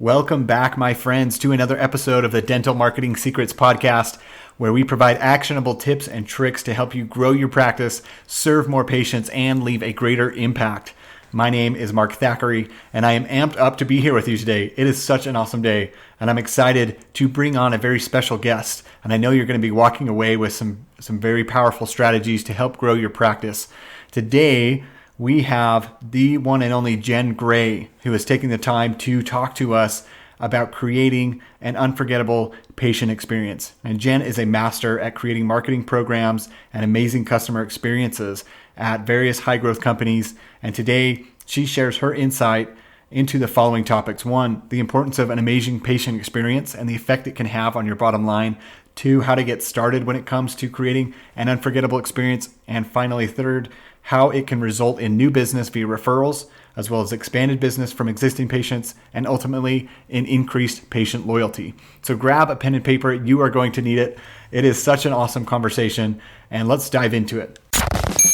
Welcome back, my friends, to another episode of the Dental Marketing Secrets Podcast, where we provide actionable tips and tricks to help you grow your practice, serve more patients, and leave a greater impact. My name is Mark Thackeray, and I am amped up to be here with you today. It is such an awesome day, and I'm excited to bring on a very special guest. And I know you're going to be walking away with some very powerful strategies to help grow your practice. Today, we have the one and only Jen Gray, who is taking the time to talk to us about creating an unforgettable patient experience. And Jen is a master at creating marketing programs and amazing customer experiences at various high-growth companies. And today, she shares her insight into the following topics. 1, the importance of an amazing patient experience and the effect it can have on your bottom line. 2, how to get started when it comes to creating an unforgettable experience. And finally, 3rd, how it can result in new business via referrals, as well as expanded business from existing patients, and ultimately in increased patient loyalty. So grab a pen and paper. You are going to need it. It is such an awesome conversation, and let's dive into it.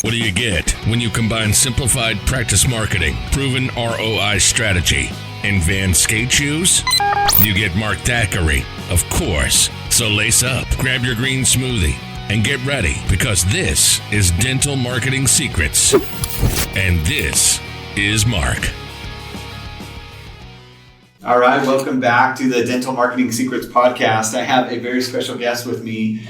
What do you get when you combine simplified practice marketing, proven ROI strategy, and Van skate shoes? You get Mark Thackeray, of course. So lace up, grab your green smoothie, and get ready, because this is Dental Marketing Secrets. And this is Mark. All right, welcome back to the Dental Marketing Secrets Podcast. I have a very special guest with me.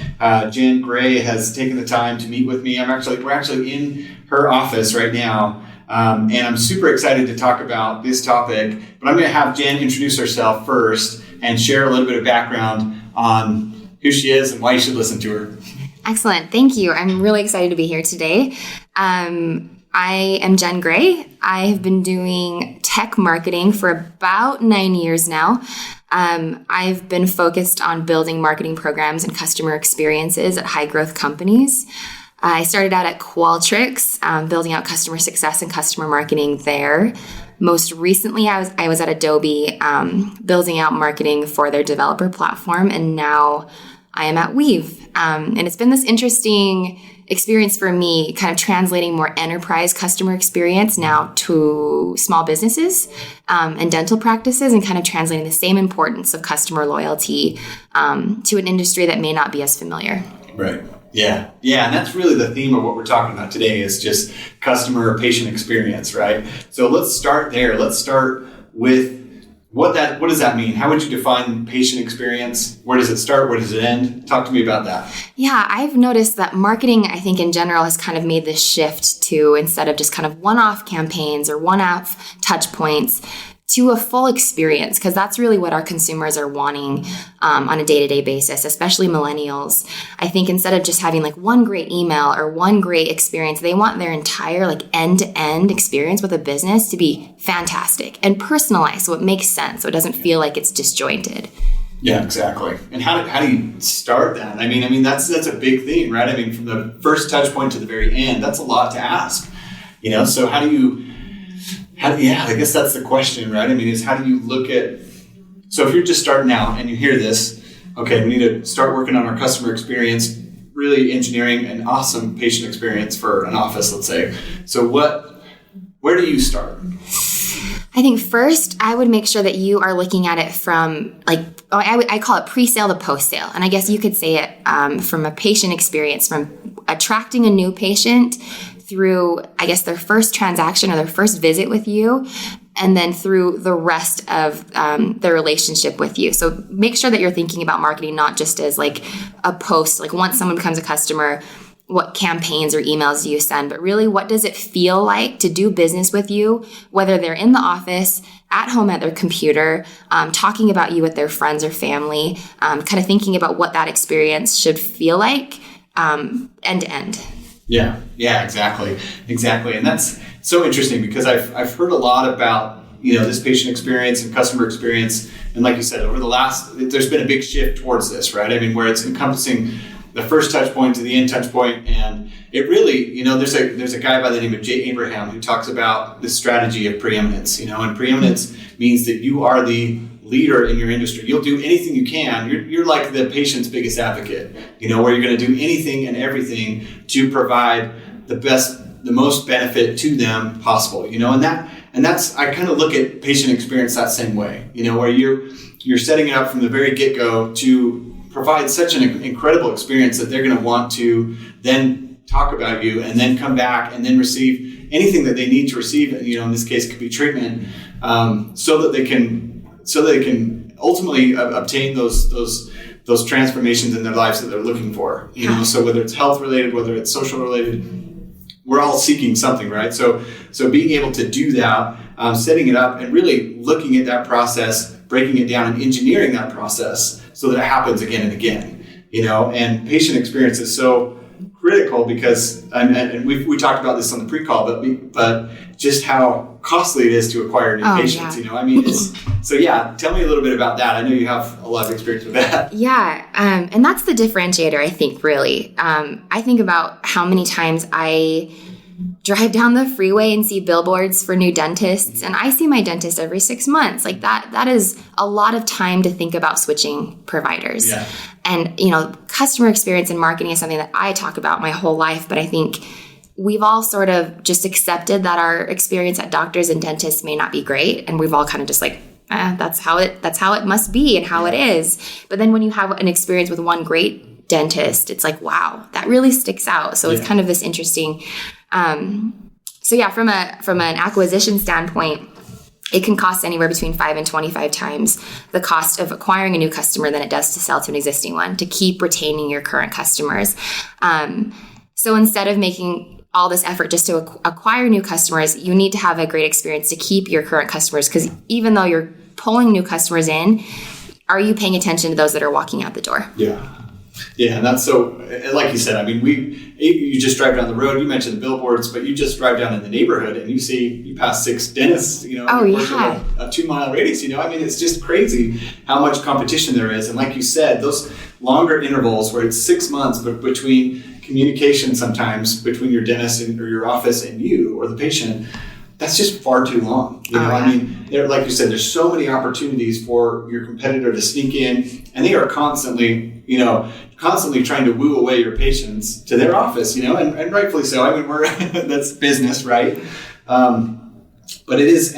Jen Gray has taken the time to meet with me. We're actually in her office right now, and I'm super excited to talk about this topic. But I'm going to have Jen introduce herself first and share a little bit of background on who she is and why you should listen to her. Excellent. Thank you. I'm really excited to be here today. I am Jen Gray. I have been doing tech marketing for about 9 years now. I've been focused on building marketing programs and customer experiences at high growth companies. I started out at Qualtrics, building out customer success and customer marketing there. Most recently, I was at Adobe, building out marketing for their developer platform, and now I am at Weave. And it's been this interesting experience for me, kind of translating more enterprise customer experience now to small businesses and dental practices, and kind of translating the same importance of customer loyalty to an industry that may not be as familiar. Right. Yeah. And that's really the theme of what we're talking about today, is just customer or patient experience, right? So let's start there. Let's start with what does that mean? How would you define patient experience? Where does it start? Where does it end? Talk to me about that. Yeah, I've noticed that marketing, I think in general, has kind of made this shift to, instead of just kind of one-off campaigns or one-off touch points, to a full experience, because that's really what our consumers are wanting on a day-to-day basis, especially millennials. I think instead of just having like one great email or one great experience, they want their entire like end-to-end experience with a business to be fantastic and personalized, so it makes sense, so it doesn't feel like it's disjointed. Yeah, exactly. And how do you start that? I mean that's a big thing, right? I mean, from the first touch point to the very end, that's a lot to ask. So I guess that's the question, right? I mean, is how do you look at, so if you're just starting out and you hear this, okay, we need to start working on our customer experience, really engineering an awesome patient experience for an office, let's say. So where do you start? I think first, I would make sure that you are looking at it from I call it pre-sale to post-sale. And I guess you could say it from a patient experience, from attracting a new patient through, I guess, their first transaction or their first visit with you, and then through the rest of their relationship with you. So make sure that you're thinking about marketing not just as like a post, like once someone becomes a customer, what campaigns or emails do you send, but really what does it feel like to do business with you, whether they're in the office, at home at their computer, talking about you with their friends or family, kind of thinking about what that experience should feel like end to end. Yeah, exactly. And that's so interesting, because I've heard a lot about, this patient experience and customer experience. And like you said, there's been a big shift towards this, right? I mean, where it's encompassing the first touch point to the end touch point. And it really, there's a guy by the name of Jay Abraham who talks about the strategy of preeminence, and preeminence means that you are the leader in your industry. You'll do anything you can. You're like the patient's biggest advocate, where you're going to do anything and everything to provide the most benefit to them possible, and And I kind of look at patient experience that same way, where you're setting it up from the very get-go to provide such an incredible experience that they're going to want to then talk about you and then come back and then receive anything that they need to receive. In this case, it could be treatment, so that they can ultimately obtain those transformations in their lives that they're looking for. So whether it's health related, whether it's social related, we're all seeking something, right? So being able to do that, setting it up and really looking at that process, breaking it down and engineering that process so that it happens again and again, and patient experience is so critical because, and we talked about this on the pre-call, but just how costly it is to acquire new patients, tell me a little bit about that. I know you have a lot of experience with that. Yeah. And that's the differentiator, I think, really. I think about how many times I drive down the freeway and see billboards for new dentists, and I see my dentist every 6 months. Like that is a lot of time to think about switching providers. Yeah. And, customer experience and marketing is something that I talk about my whole life, but I think we've all sort of just accepted that our experience at doctors and dentists may not be great. And we've all kind of just like, that's how it must be and how it is. But then when you have an experience with one great dentist, it's like, wow, that really sticks out. So it's kind of this interesting, from an acquisition standpoint, it can cost anywhere between 5 and 25 times the cost of acquiring a new customer than it does to sell to an existing one, to keep retaining your current customers. So instead of making all this effort just to acquire new customers, you need to have a great experience to keep your current customers, because even though you're pulling new customers in, are you paying attention to those that are walking out the door? Yeah. Yeah, and that's so, like you said, you just drive down the road, you mentioned the billboards, but you just drive down in the neighborhood and you pass 6 dentists, in a 2-mile radius, it's just crazy how much competition there is. And like you said, those longer intervals where it's 6 months, but between communication sometimes between your dentist or your office and you or the patient, that's just far too long. Like you said, there's so many opportunities for your competitor to sneak in, and they are constantly trying to woo away your patients to their office, and rightfully so. That's business, right? But it is,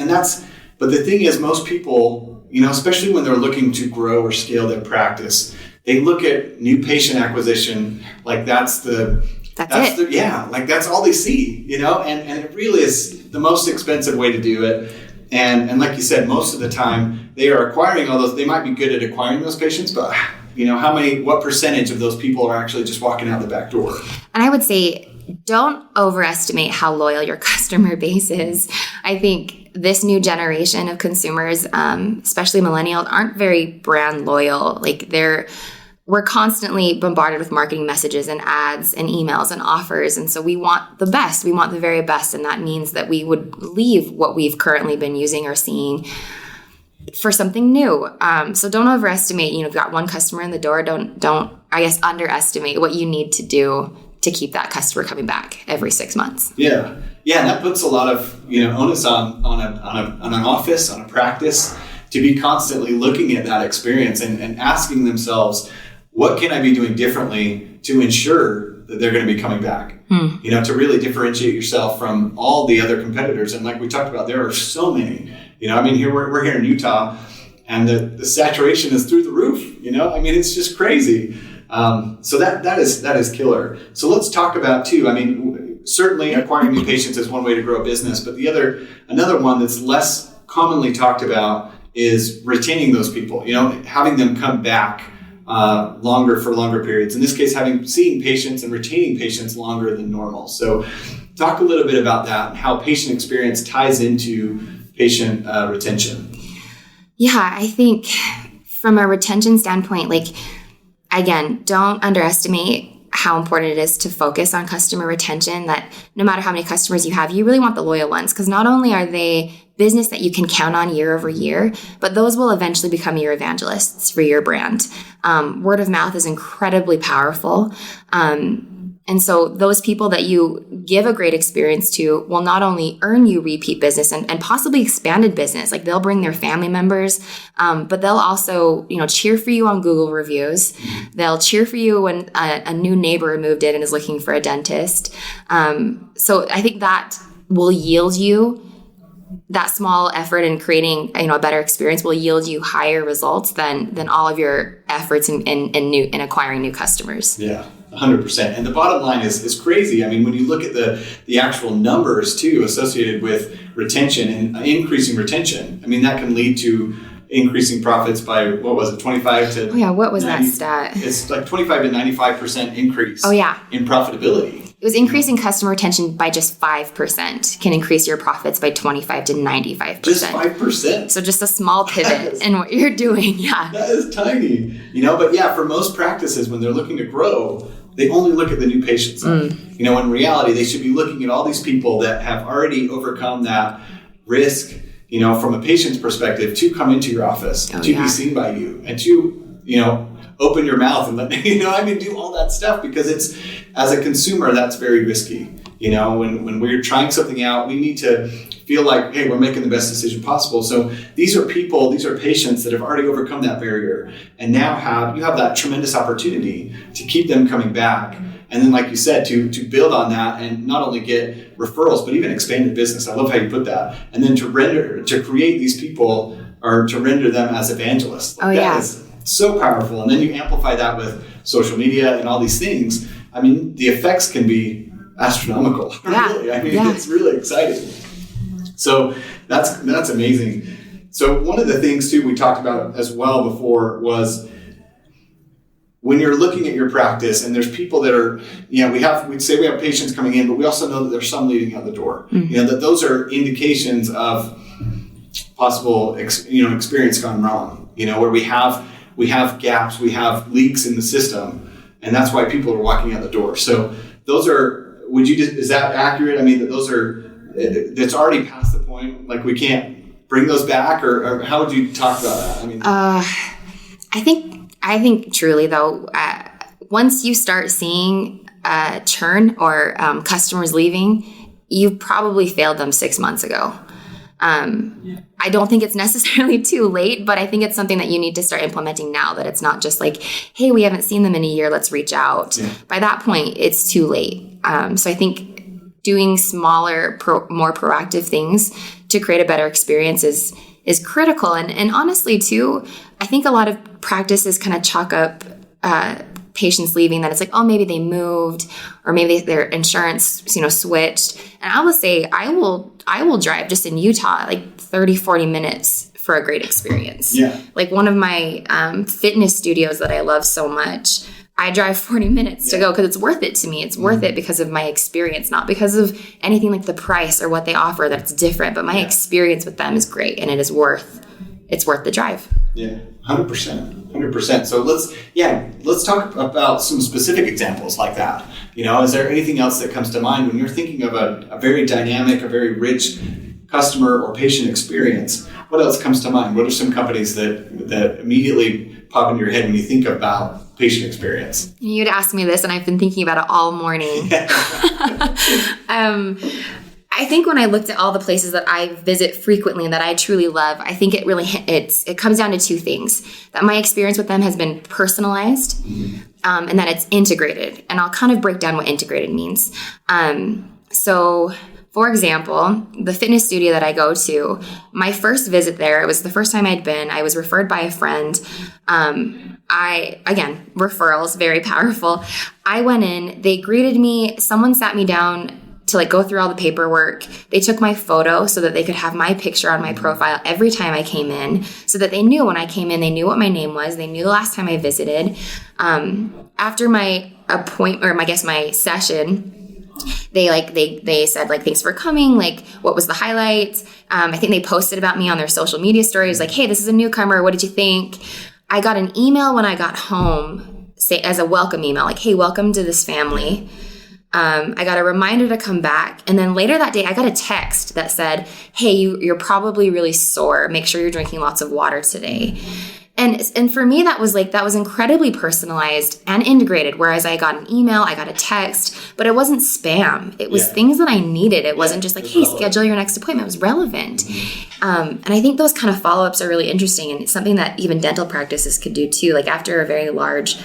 but the thing is, most people, especially when they're looking to grow or scale their practice, they look at new patient acquisition like that's all they see, and it really is the most expensive way to do it. And like you said, most of the time they are acquiring all those. They might be good at acquiring those patients, but what percentage of those people are actually just walking out the back door? And I would say, don't overestimate how loyal your customer base is. I think this new generation of consumers, especially millennials, aren't very brand loyal. We're constantly bombarded with marketing messages and ads and emails and offers. And so we want the best. We want the very best. And that means that we would leave what we've currently been using or seeing for something new. So don't overestimate, you've got one customer in the door. Don't underestimate what you need to do to keep that customer coming back every 6 months. Yeah. Yeah. And that puts a lot of, onus on an office, on a practice, to be constantly looking at that experience and asking themselves, what can I be doing differently to ensure that they're going to be coming back? To really differentiate yourself from all the other competitors. And like we talked about, there are so many. Here we're here in Utah, and the saturation is through the roof. It's just crazy. So that is killer. So let's talk about too. Certainly acquiring new patients is one way to grow a business, but another one that's less commonly talked about is retaining those people. Having them come back for longer periods. In this case, seeing patients and retaining patients longer than normal. So talk a little bit about that and how patient experience ties into patient retention. Yeah, I think from a retention standpoint, again, don't underestimate how important it is to focus on customer retention, that no matter how many customers you have, you really want the loyal ones, because not only are they business that you can count on year over year, but those will eventually become your evangelists for your brand. Word of mouth is incredibly powerful. And so those people that you give a great experience to will not only earn you repeat business and possibly expanded business, they'll bring their family members, but they'll also, cheer for you on Google reviews. They'll cheer for you when a new neighbor moved in and is looking for a dentist. So I think that will yield you that small effort in creating, a better experience will yield you higher results than all of your efforts in acquiring new customers. Yeah. 100%. And the bottom line is crazy. I mean, when you look at the actual numbers too associated with retention and increasing retention, I mean, that can lead to increasing profits by, what was it, 25 to... Oh yeah, what was that stat? It's like 25 to 95% increase in profitability. It was increasing customer retention by just 5% can increase your profits by 25 to 95%. Just 5%. So just a small pivot in what you're doing. Yeah. That is tiny. But yeah, for most practices, when they're looking to grow, they only look at the new patient side. In reality, they should be looking at all these people that have already overcome that risk, from a patient's perspective, to come into your office, to be seen by you, and to, open your mouth and let, do all that stuff, because it's, as a consumer, that's very risky. When we're trying something out, we need to feel like, hey, we're making the best decision possible. So these are patients that have already overcome that barrier, and now you have that tremendous opportunity to keep them coming back. And then, like you said, to build on that and not only get referrals, but even expanded business. I love how you put that. And then to create these people, or to render them as evangelists. That is so powerful. And then you amplify that with social media and all these things. I mean, the effects can be astronomical. Really. I mean, it's really exciting. So that's amazing. So one of the things too we talked about as well before was, when you're looking at your practice and there's people that are, we'd say we have patients coming in, but we also know that there's some leaving out the door. That those are indications of possible, experience gone wrong. Where we have gaps, we have leaks in the system, and that's why people are walking out the door. So those are, is that accurate? I mean, that's already past the point. Like, we can't bring those back, or how would you talk about that? I mean, I think truly though, once you start seeing churn or customers leaving, you probably failed them 6 months ago. I don't think it's necessarily too late, but I think it's something that you need to start implementing now, that it's not just like, hey, we haven't seen them in a year, let's reach out. Yeah. By that point, it's too late. So I think doing smaller, more proactive things to create a better experience is critical. And honestly, too, I think a lot of practices kind of chalk up patients leaving that it's like, oh, maybe they moved, or maybe their insurance, switched. And I will say, I will drive just in Utah, like 30, 40 minutes for a great experience. Yeah. Like one of my fitness studios that I love so much, I drive 40 minutes to go because it's worth it to me. It's worth it because of my experience, not because of anything like the price or what they offer that's different, but my experience with them is great, and it's worth the drive. Yeah, 100%. So let's talk about some specific examples like that. Is there anything else that comes to mind when you're thinking of a very dynamic, a very rich customer or patient experience? What else comes to mind? What are some companies that immediately pop into your head when you think about patient experience? You'd ask me this, and I've been thinking about it all morning. I think when I looked at all the places that I visit frequently and that I truly love, I think it comes down to two things: that my experience with them has been personalized, and that it's integrated. And I'll kind of break down what integrated means. So, for example, the fitness studio that I go to, my first visit there, it was the first time I'd been. I was referred by a friend. Again, referrals, very powerful. I went in, they greeted me, someone sat me down to go through all the paperwork. They took my photo so that they could have my picture on my profile every time I came in, so that they knew when I came in, they knew what my name was. They knew the last time I visited. After my appointment, or my session, they said thanks for coming, what was the highlight? I think they posted about me on their social media stories, hey, this is a newcomer, what did you think? I got an email when I got home, as a welcome email, hey, welcome to this family. I got a reminder to come back. And then later that day, I got a text that said, hey, you're probably really sore. Make sure you're drinking lots of water today. And for me, that was incredibly personalized and integrated. Whereas I got an email, I got a text, but it wasn't spam. It was things that I needed. It wasn't just hey, schedule your next appointment. It was relevant. And I think those kind of follow-ups are really interesting. And it's something that even dental practices could do too. After a very large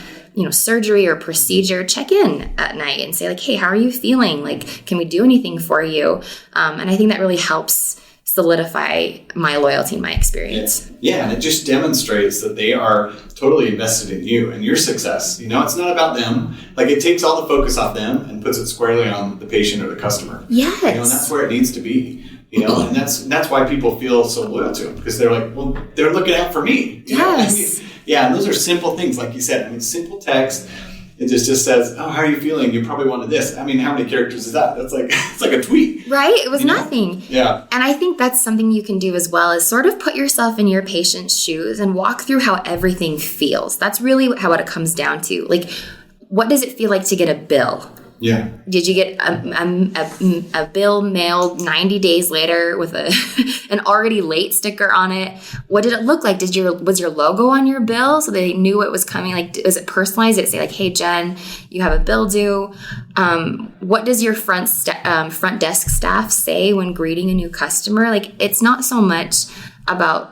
surgery or procedure, check in at night and say hey, how are you feeling? Can we do anything for you? And I think that really helps solidify my loyalty and my experience. Yeah, and it just demonstrates that they are totally invested in you and your success. You know, it's not about them. Like, it takes all the focus off them and puts it squarely on the patient or the customer. Yes. You know, and that's where it needs to be. You know, and that's why people feel so loyal to them, because they're like, well, they're looking out for me. You know? I mean, yeah, and those are simple things, like you said. I mean, simple text. It just says, oh, how are you feeling? You probably wanted this. I mean, how many characters is that? That's like, it's like a tweet. Right? It was nothing. Yeah. And I think that's something you can do as well, is sort of put yourself in your patient's shoes and walk through how everything feels. That's really how it comes down to. Like, what does it feel like to get a bill? Yeah. Did you get a bill mailed 90 days later with an already late sticker on it? What did it look like? Was your logo on your bill so they knew it was coming? Like, was it personalized? Did it say like, hey, Jen, you have a bill due? What does your front desk staff say when greeting a new customer? Like, it's not so much about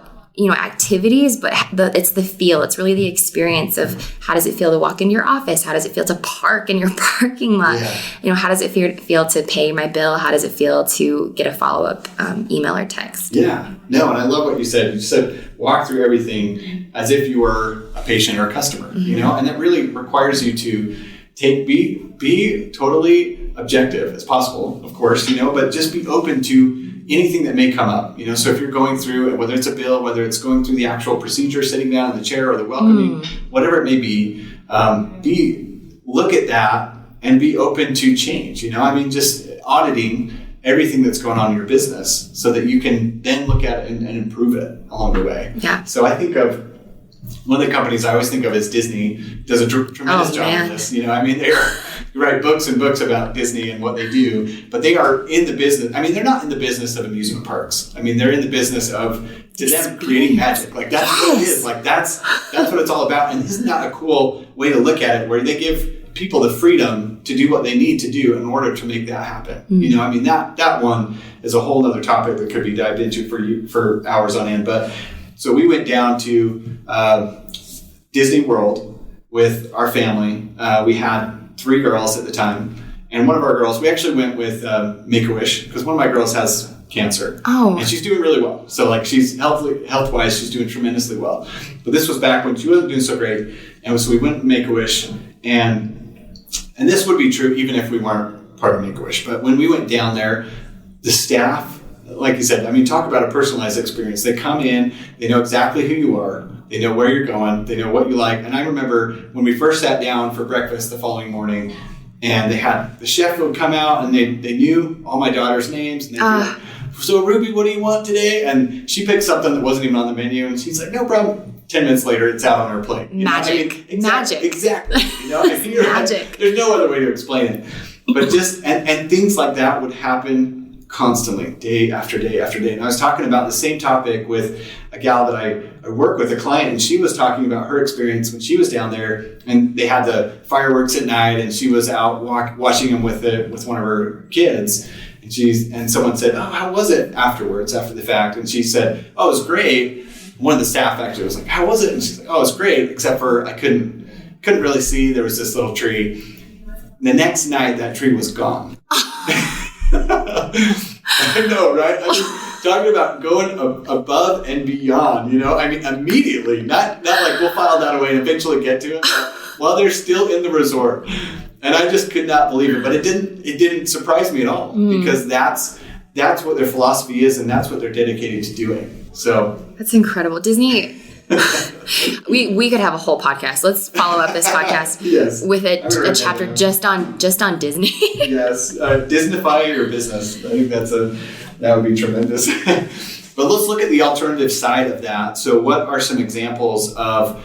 activities, but it's the feel. It's really the experience of how does it feel to walk in your office? How does it feel to park in your parking lot? Yeah. How does it feel to pay my bill? How does it feel to get a follow-up email or text? Yeah. No, and I love what you said. You said walk through everything as if you were a patient or a customer, and that really requires you to be totally objective as possible, of course, but just be open to anything that may come up, so if you're going through, whether it's a bill, whether it's going through the actual procedure, sitting down in the chair or the welcoming, whatever it may be, look at that and be open to change, just auditing everything that's going on in your business so that you can then look at it and improve it along the way. Yeah. So I think of one of the companies I always think of is Disney. Does a tremendous job of this. They write books and books about Disney and what they do, but they are in the business. I mean, they're not in the business of amusement parks. I mean, they're in the business of, to them, creating magic. Like, that's what it is. Like, that's what it's all about. And isn't that a cool way to look at it, where they give people the freedom to do what they need to do in order to make that happen? That one is a whole other topic that could be dived into for hours on end. But so we went down to Disney World with our family. We had 3 girls at the time, and one of our girls, we actually went with Make-A-Wish, because one of my girls has cancer. And she's doing really well. So like, she's health-wise, she's doing tremendously well. But this was back when she wasn't doing so great, and so we went with Make-A-Wish, and this would be true even if we weren't part of Make-A-Wish. But when we went down there, the staff, like you said, I mean, talk about a personalized experience. They come in, they know exactly who you are, they know where you're going, they know what you like. And I remember when we first sat down for breakfast the following morning, and they had the chef would come out, and they knew all my daughter's names, and they'd be like, so Ruby, what do you want today? And she picked something that wasn't even on the menu, and she's like, no problem. 10 minutes later, it's out on her plate. Magic. Magic. Exactly. Magic. There's no other way to explain it. But just, and things like that would happen constantly, day after day after day. And I was talking about the same topic with a gal that I work with, a client, and she was talking about her experience when she was down there, and they had the fireworks at night, and she was out watching them with one of her kids. And someone said, oh, how was it afterwards, after the fact? And she said, oh, it was great. One of the staff actually was like, how was it? And she's like, oh, it was great, except for I couldn't really see. There was this little tree. The next night, that tree was gone. I know, right? I mean, talking about going above and beyond, I mean, immediately, not like we'll file that away and eventually get to it, but while they're still in the resort. And I just could not believe it, but it didn't surprise me at all, because that's what their philosophy is, and that's what they're dedicated to doing. So that's incredible. Disney, we could have a whole podcast. Let's follow up this podcast with a chapter just on Disney. Yes, Disneyfy your business. I think that would be tremendous. But let's look at the alternative side of that. So what are some examples of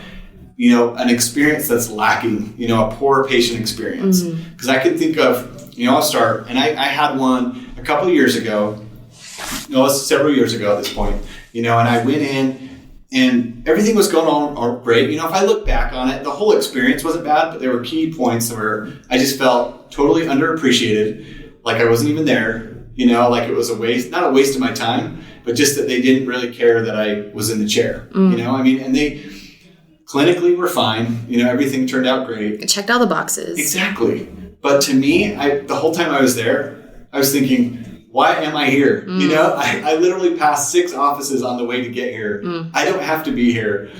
an experience that's lacking, a poor patient experience? Because I can think of, I'll start, and I had one a couple of years ago, several years ago at this point, and I went in and everything was going on great. If I look back on it, the whole experience wasn't bad, but there were key points where I just felt totally underappreciated, like I wasn't even there, like it was not a waste of my time, but just that they didn't really care that I was in the chair, I mean, and they clinically were fine, everything turned out great. It checked all the boxes. Exactly. But to me, the whole time I was there, I was thinking, why am I here? You know, I literally passed 6 offices on the way to get here. I don't have to be here,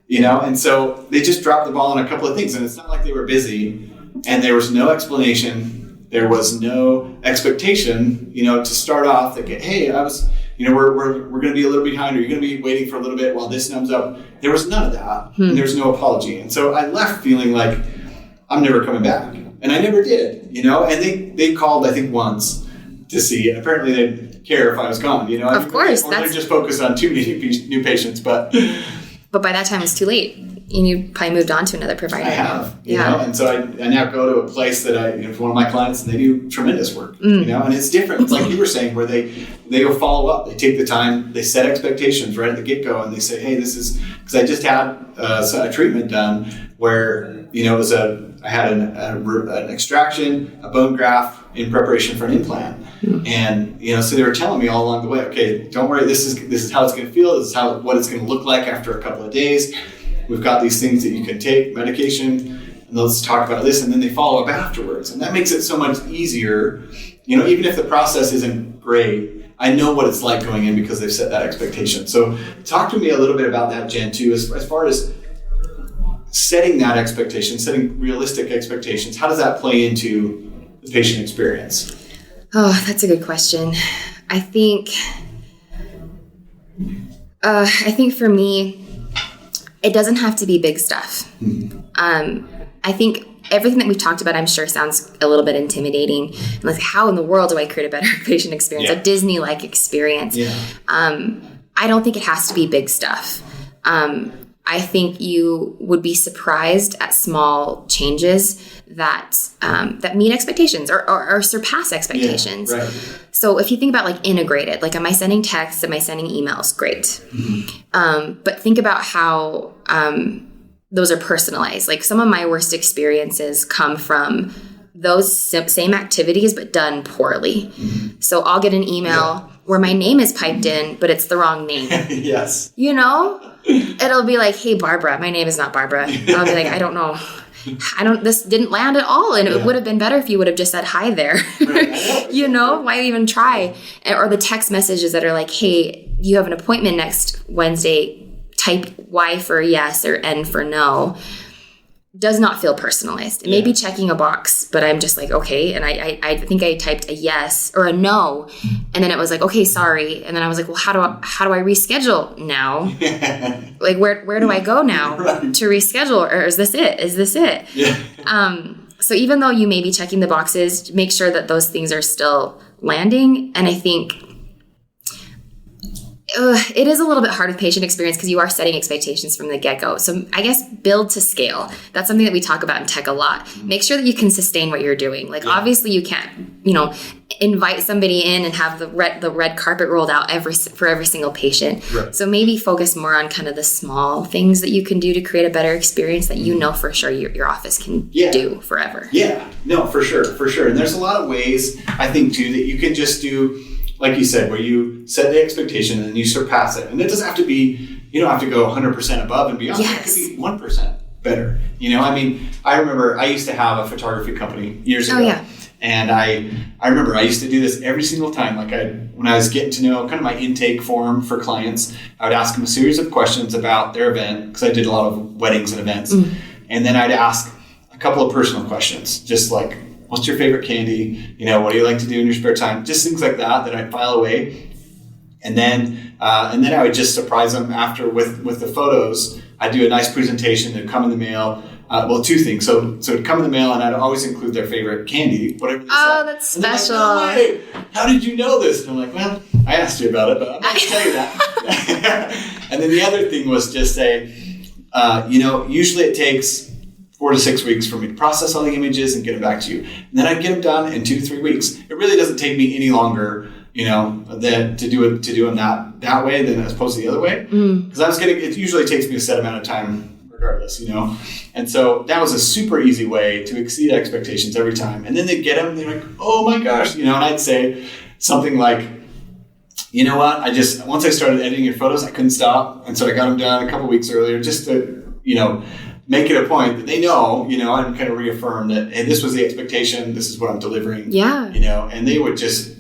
you know? And so they just dropped the ball on a couple of things. And it's not like they were busy and there was no explanation. There was no expectation, you know, to start off that, hey, we're going to be a little behind, or you're going to be waiting for a little bit while this numbs up. There was none of that. And there was no apology. And so I left feeling like I'm never coming back. And I never did, you know, and they called, I think, once to see, and apparently they didn't care if I was gone, you know. Of course. Or they're just focused on too many new patients, but by that time it's too late. And you probably moved on to another provider. I have, you know, and so I now go to a place that for one of my clients, and they do tremendous work, you know, and it's different. It's like you were saying, where they go follow up, they take the time, they set expectations right at the get-go, and they say, hey, this is, because I just had a treatment done where, you know, I had an extraction, a bone graft in preparation for an implant. And, you know, so they were telling me all along the way, okay, don't worry, this is how it's going to feel. This is what it's going to look like after a couple of days. We've got these things that you can take, medication, and let's talk about this. And then they follow up afterwards. And that makes it so much easier. You know, even if the process isn't great, I know what it's like going in because they've set that expectation. So talk to me a little bit about that, Jen, too, as far as setting that expectation, setting realistic expectations. How does that play into the patient experience? Oh, that's a good question. I think for me, it doesn't have to be big stuff. I think everything that we've talked about, I'm sure, sounds a little bit intimidating. And like, how in the world do I create a better patient experience, a Disney-like experience? Yeah. I don't think it has to be big stuff. I think you would be surprised at small changes that meet expectations or surpass expectations. Yeah, right. So if you think about like integrated, like, am I sending texts? Am I sending emails? Great. But think about how those are personalized. Like, some of my worst experiences come from those same activities, but done poorly. So I'll get an email where my name is piped in, but it's the wrong name. Yes. You know, it'll be like, hey, Barbara. My name is not Barbara. I'll be like, I don't know. This didn't land at all. And it would have been better if you would have just said hi there. You know, why even try? Or the text messages that are like, hey, you have an appointment next Wednesday. Type Y for yes or N for no. Does not feel personalized. It may be checking a box, but I'm just like, okay. And I think I typed a yes or a no. And then it was like, okay, sorry. And then I was like, well, how do I reschedule now? Like, where do I go now to reschedule? Or is this it? Yeah. So even though you may be checking the boxes, make sure that those things are still landing. And I think it is a little bit hard with patient experience because you are setting expectations from the get-go. So I guess build to scale. That's something that we talk about in tech a lot. Make sure that you can sustain what you're doing. Like, obviously you can't, invite somebody in and have the red carpet rolled out for every single patient. Right. So maybe focus more on kind of the small things that you can do to create a better experience that you know for sure your office can do forever. Yeah, no, for sure. And there's a lot of ways, I think, too, that you can just do, like you said, where you set the expectation and then you surpass it. And it doesn't have to be, you don't have to go 100% above and beyond. Yes. It could be 1% better. I remember I used to have a photography company years ago. Oh, yeah. And I remember I used to do this every single time. Like, when I was getting to know kind of my intake form for clients, I would ask them a series of questions about their event, because I did a lot of weddings and events. And then I'd ask a couple of personal questions, just like, what's your favorite candy? What do you like to do in your spare time? Just things like that I'd file away. And then I would just surprise them after with the photos. I'd do a nice presentation. It'd come in the mail. Two things. So it'd come in the mail, and I'd always include their favorite candy, whatever they said. Oh, that's special. Like, no way. How did you know this? And I'm like, well, I asked you about it, but I'm not going to tell you that. And then the other thing was just say, usually it takes 4 to 6 weeks for me to process all the images and get them back to you. And then I'd get them done in 2 to 3 weeks. It really doesn't take me any longer, than to do them that way than as opposed to the other way. Because it usually takes me a set amount of time regardless, And so that was a super easy way to exceed expectations every time. And then they get them and they're like, oh my gosh, and I'd say something like, you know what, once I started editing your photos, I couldn't stop. And so I got them done a couple weeks earlier just to, make it a point that they know, and kind of reaffirm that, hey, this was the expectation. This is what I'm delivering. Yeah. And they would just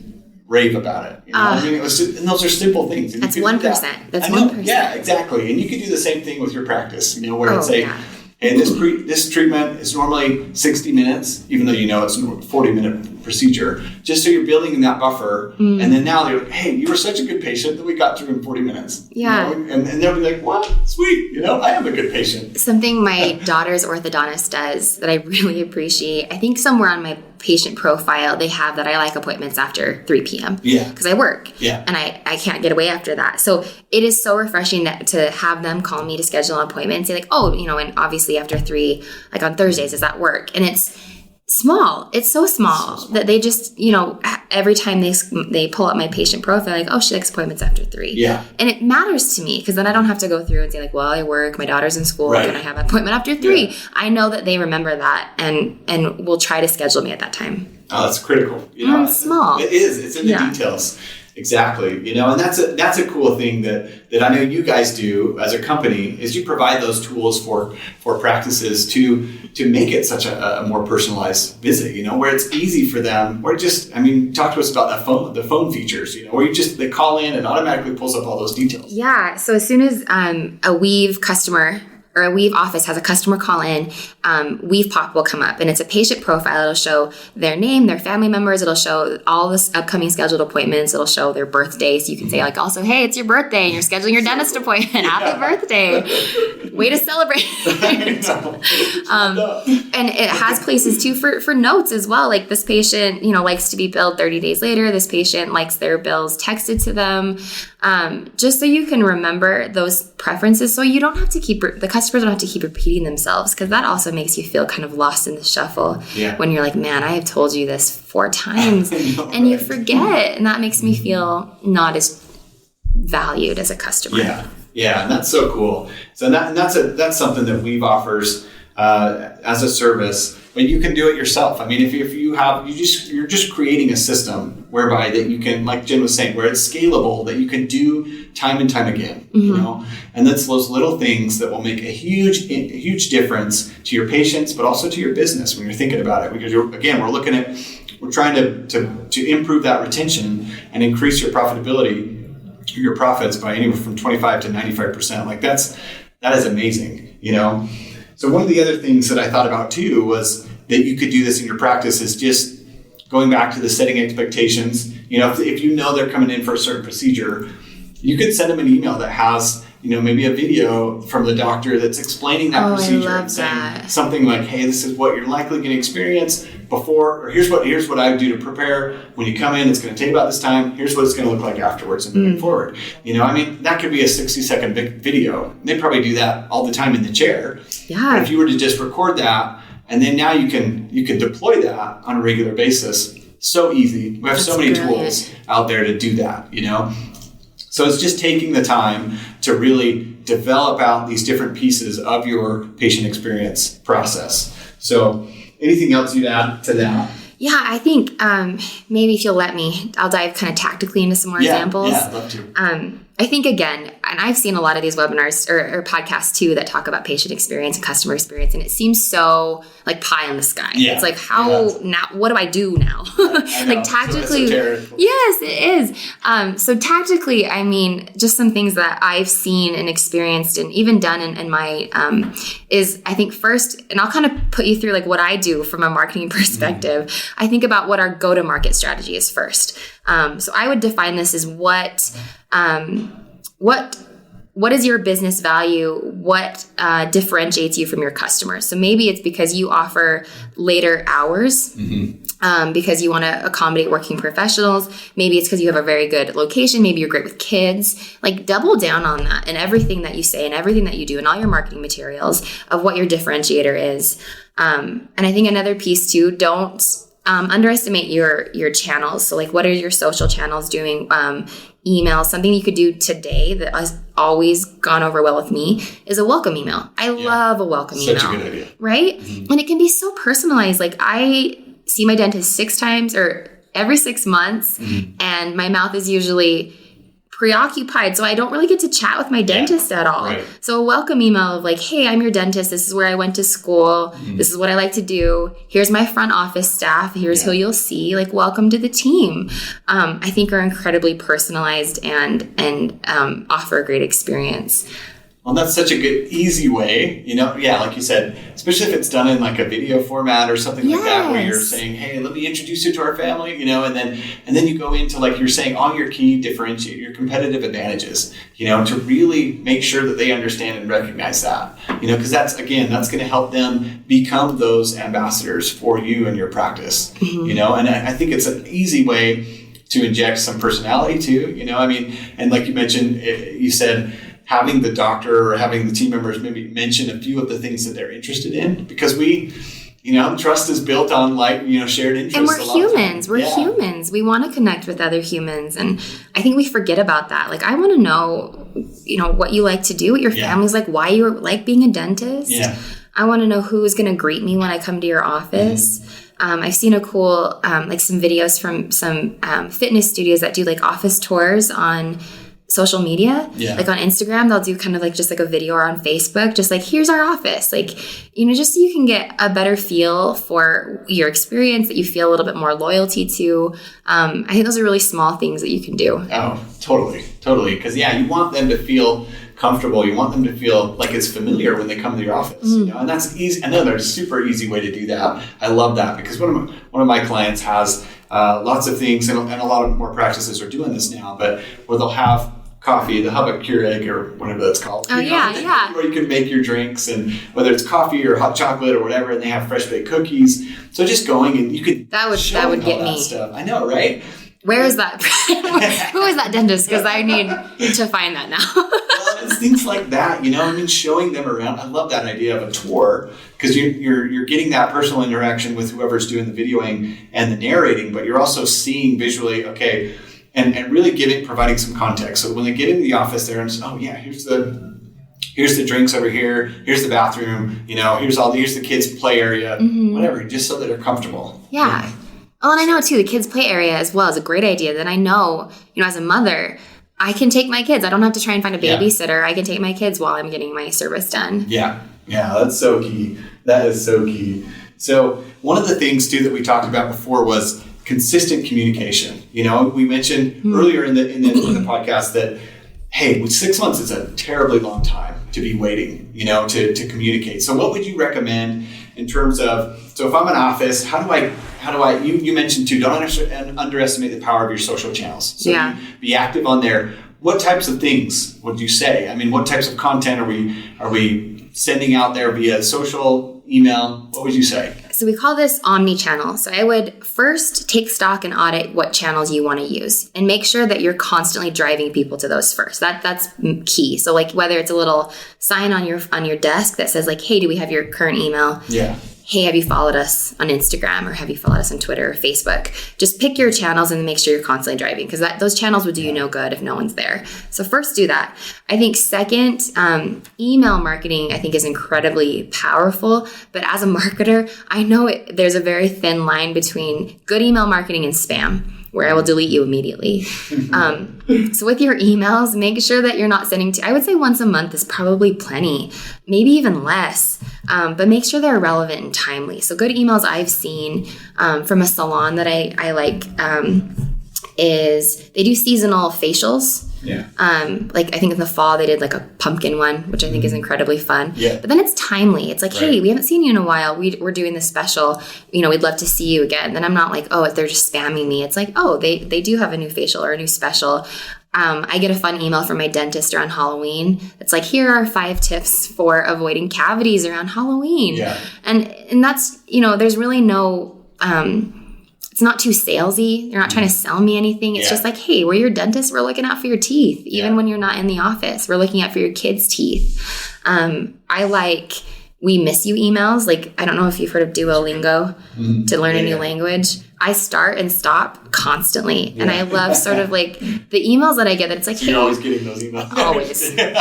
rave about it. You know? I mean, and those are simple things. And that's 1%. That's 1%. Yeah, exactly. And you could do the same thing with your practice, you know, where it's hey, this treatment is normally 60 minutes, even though you know it's a 40-minute procedure, just so you're building in that buffer. And then now they're like, hey, you were such a good patient that we got through in 40 minutes. Yeah. You know? And they'll be like, what? Sweet. You know, I am a good patient. Something my daughter's orthodontist does that I really appreciate, I think somewhere on my patient profile, they have that I like appointments after 3 p.m. Yeah. Because I work. Yeah. And I can't get away after that. So it is so refreshing to have them call me to schedule an appointment and say like, oh, you know, and obviously after 3, like on Thursdays, does that work? And it's small. It's so small that they just, you know, every time they pull up my patient profile, like, oh, she likes appointments after 3. Yeah. And it matters to me because then I don't have to go through and say like, well, I work, my daughter's in school, right. Can I have an appointment after 3? Yeah. I know that they remember that and will try to schedule me at that time. Oh, that's critical. You know, it's small. It is. It's in the details. Exactly. You know, and that's a cool thing that I know you guys do as a company is you provide those tools for practices to make it such a more personalized visit, you know, where it's easy for them, or just, I mean, talk to us about the phone features, you know, where they call in and automatically pulls up all those details. Yeah. So as soon as a Weave customer or a Weave office has a customer call in, Weave Pop will come up and it's a patient profile. It'll show their name, their family members. It'll show all this upcoming scheduled appointments. It'll show their birthday. So you can say like also, hey, it's your birthday and you're scheduling your dentist appointment. Happy birthday. Way to celebrate. And it has places too for notes as well. Like this patient, you know, likes to be billed 30 days later. This patient likes their bills texted to them. Just so you can remember those preferences. So you don't have to the customers don't have to keep repeating themselves because that also makes you feel kind of lost in the shuffle when you're like, man, I have told you this 4 times and you forget. And that makes me feel not as valued as a customer. Yeah. Yeah. And that's so cool. So that's something that Weave offers as a service, but you can do it yourself. I mean, if you're just creating a system whereby that you can, like Jen was saying, where it's scalable, that you can do time and time again, you know, and that's those little things that will make a huge difference to your patients, but also to your business when you're thinking about it. Because we're trying to improve that retention and increase your profitability, your profits by anywhere from 25 to 95%. Like that is amazing, you know? So one of the other things that I thought about too was that you could do this in your practice is just going back to the setting expectations. You know, if you know they're coming in for a certain procedure, you could send them an email that has, you know, maybe a video from the doctor that's explaining that procedure and saying something like, hey, this is what you're likely going to experience before, or here's what I would do to prepare. When you come in, it's going to take about this time. Here's what it's going to look like afterwards and moving forward. You know, I mean, that could be a 60-second video. They probably do that all the time in the chair. Yeah. But if you were to just record that, and then now you can deploy that on a regular basis. So easy. We have so many tools out there to do that, you know? So it's just taking the time to really develop out these different pieces of your patient experience process. So anything else you'd add to that? Yeah, I think maybe if you'll let me, I'll dive kind of tactically into some more examples. Yeah, I'd love to. I think, again, and I've seen a lot of these webinars or podcasts too that talk about patient experience and customer experience, and it seems so like pie in the sky. Yeah. It's like, now, what do I do now? Like tactically, yes, it is. So tactically, I mean, just some things that I've seen and experienced and even done in my, is I think first, and I'll kind of put you through like what I do from a marketing perspective. I think about what our go-to-market strategy is first. So I would define this as what is your business value? What differentiates you from your customers? So maybe it's because you offer later hours, because you want to accommodate working professionals. Maybe it's because you have a very good location. Maybe you're great with kids. Like double down on that and everything that you say and everything that you do and all your marketing materials of what your differentiator is. And I think another piece too, don't underestimate your channels. So like, what are your social channels doing? Email, something you could do today that has always gone over well with me is a welcome email. I love a welcome email. Such a good idea. Right? And it can be so personalized. Like I see my dentist 6 times or every 6 months, and my mouth is usually preoccupied, so I don't really get to chat with my dentist at all. Right. So a welcome email of like, hey, I'm your dentist. This is where I went to school. This is what I like to do. Here's my front office staff. Here's who you'll see. Like, welcome to the team. I think are incredibly personalized and offer a great experience. Well, that's such a good, easy way, like you said, especially if it's done in like a video format or something like that, where you're saying, hey, let me introduce you to our family, and then you go into, like you're saying, all your key differentiate, your competitive advantages, to really make sure that they understand and recognize that, because that's going to help them become those ambassadors for you and your practice, and I think it's an easy way to inject some personality too, and like you mentioned, you said, having the doctor or having the team members maybe mention a few of the things that they're interested in, because trust is built on shared interests. And we're humans. We're humans. We want to connect with other humans. And I think we forget about that. Like, I want to know, what you like to do, what your family's like, why you like being a dentist. Yeah. I want to know who's going to greet me when I come to your office. I've seen a cool, some videos from some fitness studios that do like office tours on social media, like on Instagram, they'll do kind of like just like a video, or on Facebook, just like, here's our office, like, just so you can get a better feel for your experience, that you feel a little bit more loyalty to. I think those are really small things that you can do. Oh, totally. Because you want them to feel comfortable. You want them to feel like it's familiar when they come to your office, and that's easy. Another super easy way to do that. I love that, because one of my clients has lots of things, and a lot of more practices are doing this now, but where they'll have coffee, they'll have a Keurig or whatever that's called. Where you can make your drinks, and whether it's coffee or hot chocolate or whatever, and they have fresh baked cookies. So just going, and you could that would get me. Stuff. I know, right? Where is that? Who is that dentist? Because I need to find that now. Well, it's things like that, showing them around. I love that idea of a tour, because you're getting that personal interaction with whoever's doing the videoing and the narrating, but you're also seeing visually, okay. And really providing some context. So when they get into the office there, and here's the drinks over here, here's the bathroom, here's the kids' play area, whatever, just so that they're comfortable. Yeah. Oh, and I know too, the kids' play area as well is a great idea. Then I know, as a mother, I can take my kids. I don't have to try and find a babysitter. I can take my kids while I'm getting my service done. Yeah, that's so key. That is so key. So one of the things too that we talked about before was consistent communication. We mentioned earlier in the podcast that, hey, 6 months is a terribly long time to be waiting, to communicate. So what would you recommend in terms of, so if I'm an office, how do I, you mentioned too, don't underestimate the power of your social channels. So you be active on there. What types of things would you say? I mean, what types of content are we sending out there via social, email? What would you say? So we call this omni-channel. So I would first take stock and audit what channels you want to use, and make sure that you're constantly driving people to those first. That's key. So like whether it's a little sign on your desk that says like, hey, do we have your current email? Yeah. Hey, have you followed us on Instagram, or have you followed us on Twitter or Facebook? Just pick your channels and make sure you're constantly driving, because those channels would do you no good if no one's there. So first, do that. I think second, email marketing, I think, is incredibly powerful. But as a marketer, I know there's a very thin line between good email marketing and spam, where I will delete you immediately. So with your emails, make sure that you're not sending I would say once a month is probably plenty, maybe even less, but make sure they're relevant and timely. So good emails I've seen from a salon that I like is they do seasonal facials. Yeah. Like I think in the fall they did like a pumpkin one, which I think is incredibly fun. Yeah. But then it's timely. It's like, hey, we haven't seen you in a while. We're doing this special. We'd love to see you again. Then I'm not like, oh, if they're just spamming me. It's like, oh, they do have a new facial or a new special. I get a fun email from my dentist around Halloween. It's like, here are 5 tips for avoiding cavities around Halloween. Yeah. And that's, there's really no, it's not too salesy. They're not trying to sell me anything. It's just like, hey, we're your dentist. We're looking out for your teeth. Even when you're not in the office, we're looking out for your kids' teeth. I like we miss you emails. Like, I don't know if you've heard of Duolingo to learn a new language. I start and stop constantly. And I love sort of like the emails that I get that it's like, so hey. You're always getting those emails.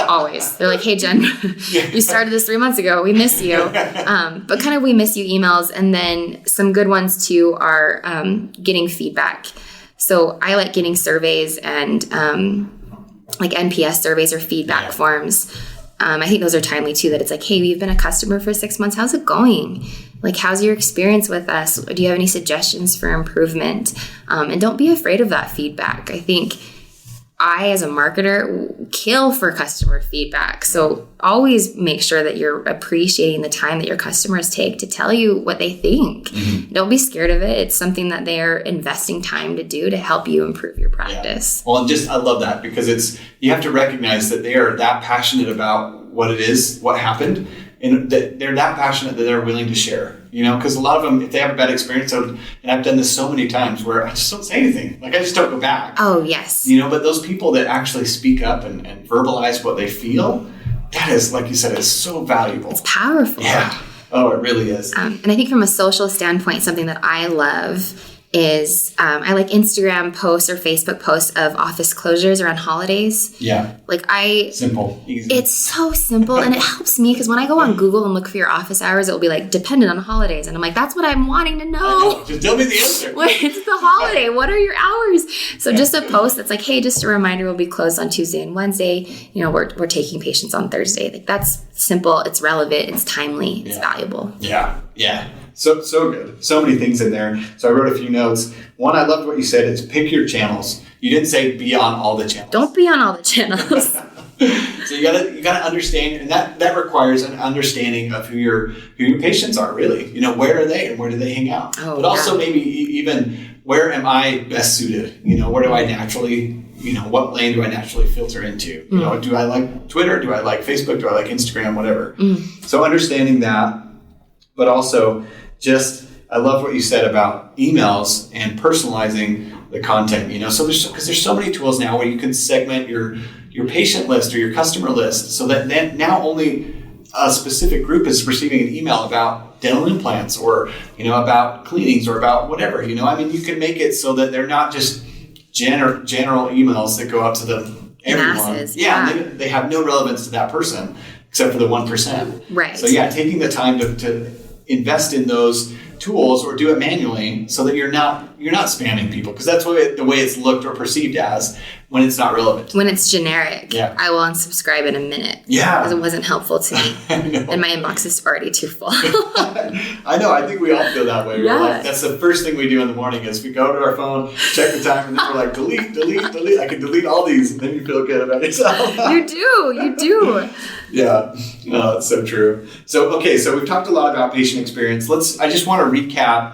Always. They're like, hey, Jen, we started this 3 months ago. We miss you. But kind of we miss you emails. And then some good ones too are getting feedback. So I like getting surveys and like NPS surveys or feedback forms. I think those are timely too, that it's like, hey, we've been a customer for 6 months. How's it going? Like, how's your experience with us? Do you have any suggestions for improvement? And don't be afraid of that feedback. I think I, as a marketer, kill for customer feedback. So always make sure that you're appreciating the time that your customers take to tell you what they think. Mm-hmm. Don't be scared of it. It's something that they're investing time to do to help you improve your practice. Yeah. Well, I love that, because you have to recognize that they are that passionate about what it is, what happened, and that they're that passionate that they're willing to share. Because a lot of them, if they have a bad experience, and I've done this so many times where I just don't say anything. Like, I just don't go back. Oh, yes. But those people that actually speak up and verbalize what they feel, that is, like you said, is so valuable. It's powerful. Yeah. Oh, it really is. And I think from a social standpoint, something that I love is I like Instagram posts or Facebook posts of office closures around holidays. Yeah. Simple, easy. It's so simple, and it helps me because when I go on Google and look for your office hours, it will be like dependent on holidays, and I'm like, that's what I'm wanting to know. Just tell me the answer. It's the holiday. What are your hours? So just a post that's like, hey, just a reminder, we'll be closed on Tuesday and Wednesday. We're taking patients on Thursday. Like, that's simple. It's relevant. It's timely. It's valuable. Yeah. Yeah. So good. So many things in there. So I wrote a few notes. One, I loved what you said. It's pick your channels. You didn't say be on all the channels. Don't be on all the channels. So you gotta understand, and that requires an understanding of who your patients are, really. Where are they and where do they hang out? But also maybe even where am I best suited? Where do I naturally, what lane do I naturally filter into? Do I like Twitter? Do I like Facebook? Do I like Instagram? Whatever. So understanding that, but also I love what you said about emails and personalizing the content, So because there's so many tools now where you can segment your patient list or your customer list, so that then now only a specific group is receiving an email about dental implants or, about cleanings or about whatever, you can make it so that they're not just general emails that go out to everyone. Masses, they have no relevance to that person except for the 1%. Right. So taking the time to invest in those tools or do it manually so that you're not spamming people, because that's the way it's looked or perceived as when it's not relevant. When it's generic, I will unsubscribe in a minute. Yeah. Because it wasn't helpful to me. And my inbox is already too full. I know. I think we all feel that way. We're like, that's the first thing we do in the morning is we go to our phone, check the time, and then we're like, delete. I can delete all these. And then you feel good about yourself. You do. Yeah. No, that's so true. So we've talked a lot about patient experience. I just want to recap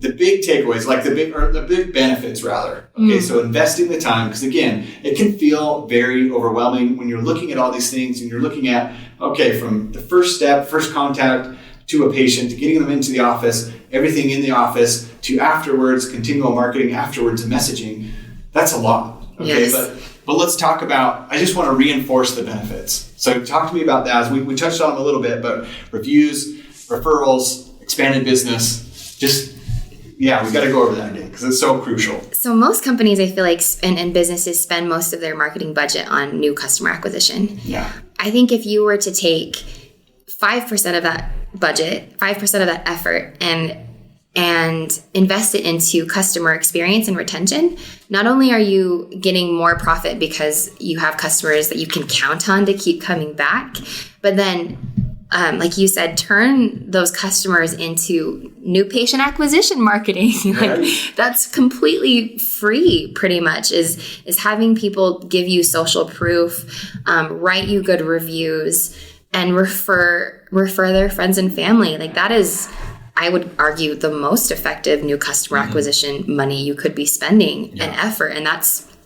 the big takeaways, like the big benefits rather. Okay, so investing the time, because again, it can feel very overwhelming when you're looking at all these things and you're looking at, from the first contact to a patient, to getting them into the office, everything in the office, to afterwards, continual marketing afterwards and messaging. That's a lot. Okay, yes. But let's talk about, I just want to reinforce the benefits. So talk to me about that. As we touched on them a little bit, but reviews, referrals, expanded business, we got to go over that again because it's so crucial. So most companies, I feel like, and businesses spend most of their marketing budget on new customer acquisition. Yeah. I think if you were to take 5% of that budget, 5% of that effort, and invest it into customer experience and retention, not only are you getting more profit because you have customers that you can count on to keep coming back, but then like you said, turn those customers into new patient acquisition marketing. That's completely free, pretty much, is having people give you social proof, write you good reviews, and refer their friends and family. Like, that is, I would argue, the most effective new customer acquisition money you could be spending and effort. And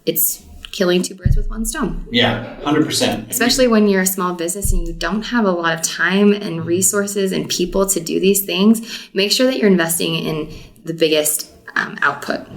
it's killing two birds with one stone. Yeah, 100%. Especially when you're a small business and you don't have a lot of time and resources and people to do these things. Make sure that you're investing in the biggest output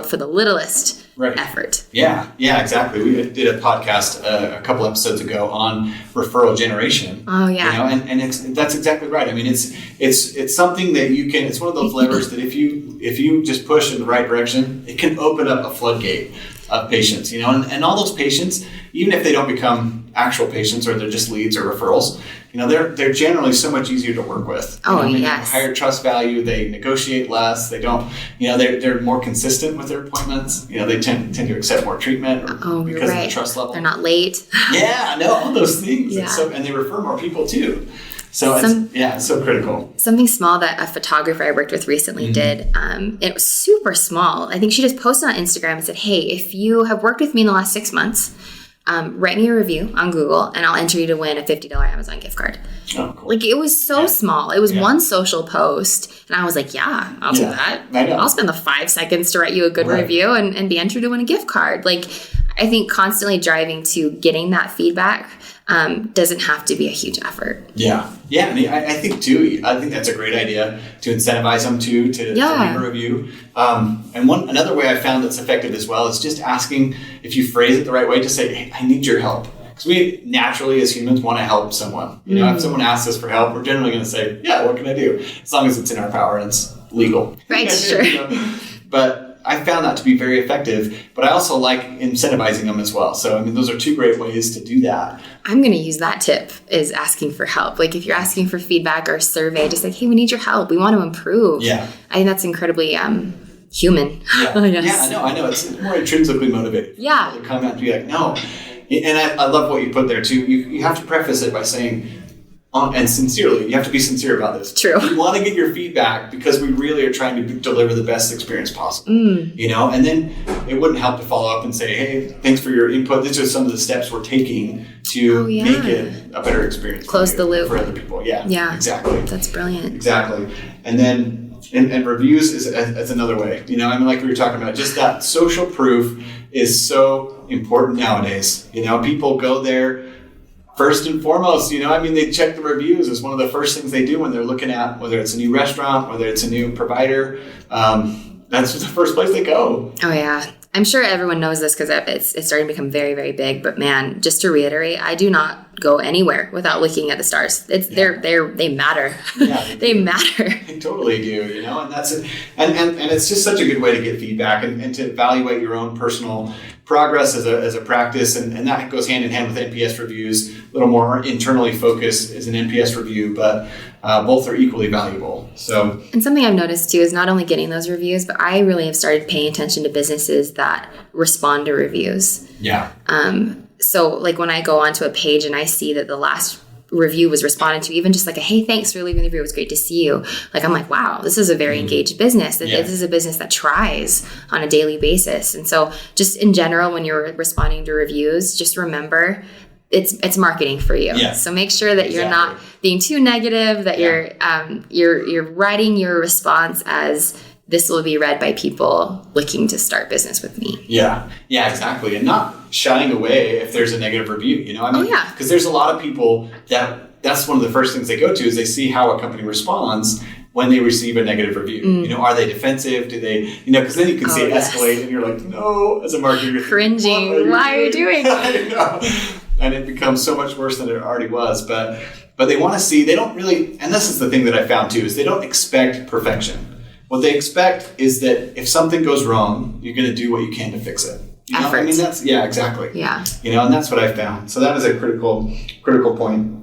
for the littlest effort. Yeah, exactly. We did a podcast a couple episodes ago on referral generation. Oh yeah, and that's exactly right. I mean, it's something that you can. It's one of those levers that if you just push in the right direction, it can open up a floodgate of patients. And all those patients, even if they don't become actual patients or they're just leads or referrals, they're generally so much easier to work with. Yes. Higher trust value. They negotiate less. They don't, they're more consistent with their appointments. They tend to accept more treatment because of the trust level. They're not late. Yeah, no, all those things. Yeah. And they refer more people too. So it's so critical. Something small that a photographer I worked with recently did, it was super small. I think she just posted on Instagram and said, hey, if you have worked with me in the last 6 months, write me a review on Google and I'll enter you to win a $50 Amazon gift card. Oh, cool. Like, it was so small. It was one social post. And I was like, yeah, I'll do that. I'll spend the 5 seconds to write you a good review and be entered to win a gift card. Like, I think constantly driving to getting that feedback doesn't have to be a huge effort. Yeah. Yeah. I think that's a great idea to incentivize them to leave a review. And another way I found that's effective as well is just asking, if you phrase it the right way, just say, hey, I need your help. Because we naturally as humans want to help someone. If someone asks us for help, we're generally going to say, yeah, what can I do? As long as it's in our power and it's legal. Right, sure. But I found that to be very effective, but I also like incentivizing them as well. So, those are 2 great ways to do that. I'm going to use that tip, is asking for help. Like, if you're asking for feedback or a survey, just like, hey, we need your help. We want to improve. Yeah. I think that's incredibly human. Yeah. I know. It's more intrinsically motivated. Yeah. To come out and be like, no. And I love what you put there too. You have to preface it by saying, and sincerely, you have to be sincere about this. True. We want to get your feedback because we really are trying to deliver the best experience possible. And then it wouldn't help to follow up and say, hey, thanks for your input. These are some of the steps we're taking to make it a better experience. Close the loop. For other people. Yeah. Yeah. Exactly. That's brilliant. Exactly. And then, and reviews is another way. Like we were talking about, just that social proof is so important nowadays. People go there first and foremost, they check the reviews. It's one of the first things they do when they're looking at whether it's a new restaurant, whether it's a new provider. That's the first place they go. Oh, yeah. I'm sure everyone knows this because it's starting to become very, very big. But man, just to reiterate, I do not go anywhere without looking at the stars. They matter. Yeah, they matter. They totally do, and that's it. And it's just such a good way to get feedback and to evaluate your own personal progress as a practice. And that goes hand in hand with NPS reviews. A little more internally focused is an NPS review, but both are equally valuable. And something I've noticed too is not only getting those reviews, but I really have started paying attention to businesses that respond to reviews. Yeah. So like when I go onto a page and I see that the last review was responded to, even just like a, hey, thanks for leaving the review. It was great to see you. Like, I'm like, wow, this is a very engaged business. This is a business that tries on a daily basis. And so just in general, when you're responding to reviews, just remember it's marketing for you. Yeah. So make sure that you're not being too negative, that you're writing your response as this will be read by people looking to start business with me. Yeah, exactly. And not shying away if there's a negative review, because there's a lot of people that's one of the first things they go to is they see how a company responds when they receive a negative review. Are they defensive? Do they, because then you can see it escalate and you're like, no, as a marketer, you're cringing. Why are you doing that? I know. And it becomes so much worse than it already was. But they want to see, they don't really, and this is the thing that I found too, is they don't expect perfection. What they expect is that if something goes wrong, you're going to do what you can to fix it. Effort. Exactly. Yeah. And that's what I found. So that is a critical point.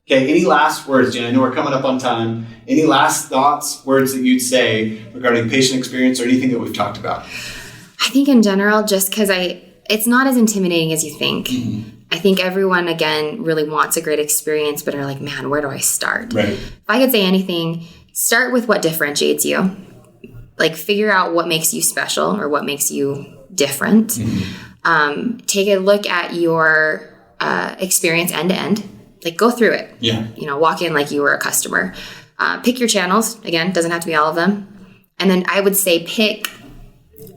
Okay, any last words, Jen? I know we're coming up on time. Any last thoughts, words that you'd say regarding patient experience or anything that we've talked about? I think in general, just because it's not as intimidating as you think. Mm-hmm. I think everyone, again, really wants a great experience, but are like, man, where do I start? Right. If I could say anything, start with what differentiates you. Like, figure out what makes you special or what makes you different. Mm-hmm. Take a look at your experience end to end. Like, go through it. Yeah. Walk in like you were a customer. Pick your channels. Again, doesn't have to be all of them. And then I would say pick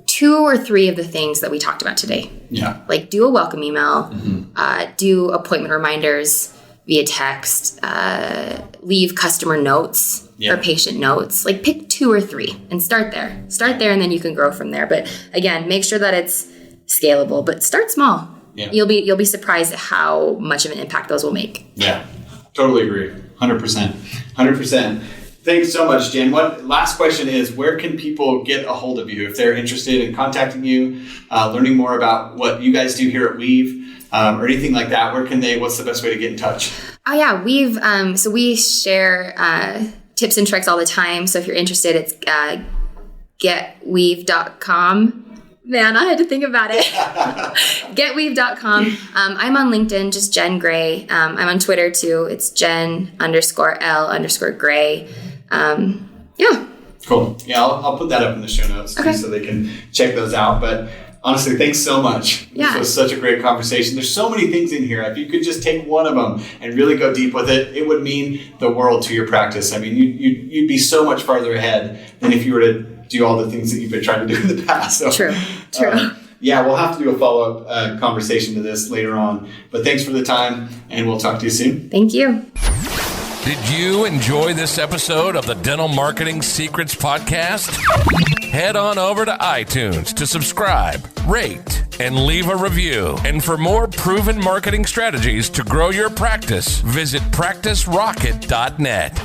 2 or 3 of the things that we talked about today. Yeah. Like, do a welcome email. Mm-hmm. Do appointment reminders via text. Leave customer notes or patient notes. Like, pick 2 or 3 and start there. Start there, and then you can grow from there. But again, make sure that it's scalable. But start small. Yeah. You'll be surprised at how much of an impact those will make. Yeah, totally agree. 100%. Thanks so much, Jen. Last question is, where can people get a hold of you if they're interested in contacting you, learning more about what you guys do here at Weave? or anything like that, what's the best way to get in touch? Oh yeah, we share tips and tricks all the time. So if you're interested, it's getweave.com. Man, I had to think about it. Getweave.com. I'm on LinkedIn, just Jen Gray. I'm on Twitter too. It's Jen_L_Gray. Yeah. Cool. Yeah, I'll put that up in the show notes too, so they can check those out. But honestly, thanks so much. Yeah. This was such a great conversation. There's so many things in here. If you could just take one of them and really go deep with it, it would mean the world to your practice. I mean, you'd be so much farther ahead than if you were to do all the things that you've been trying to do in the past. So, True. Yeah, we'll have to do a follow-up conversation to this later on. But thanks for the time, and we'll talk to you soon. Thank you. Did you enjoy this episode of the Dental Marketing Secrets Podcast? Head on over to iTunes to subscribe, rate, and leave a review. And for more proven marketing strategies to grow your practice, visit practicerocket.net.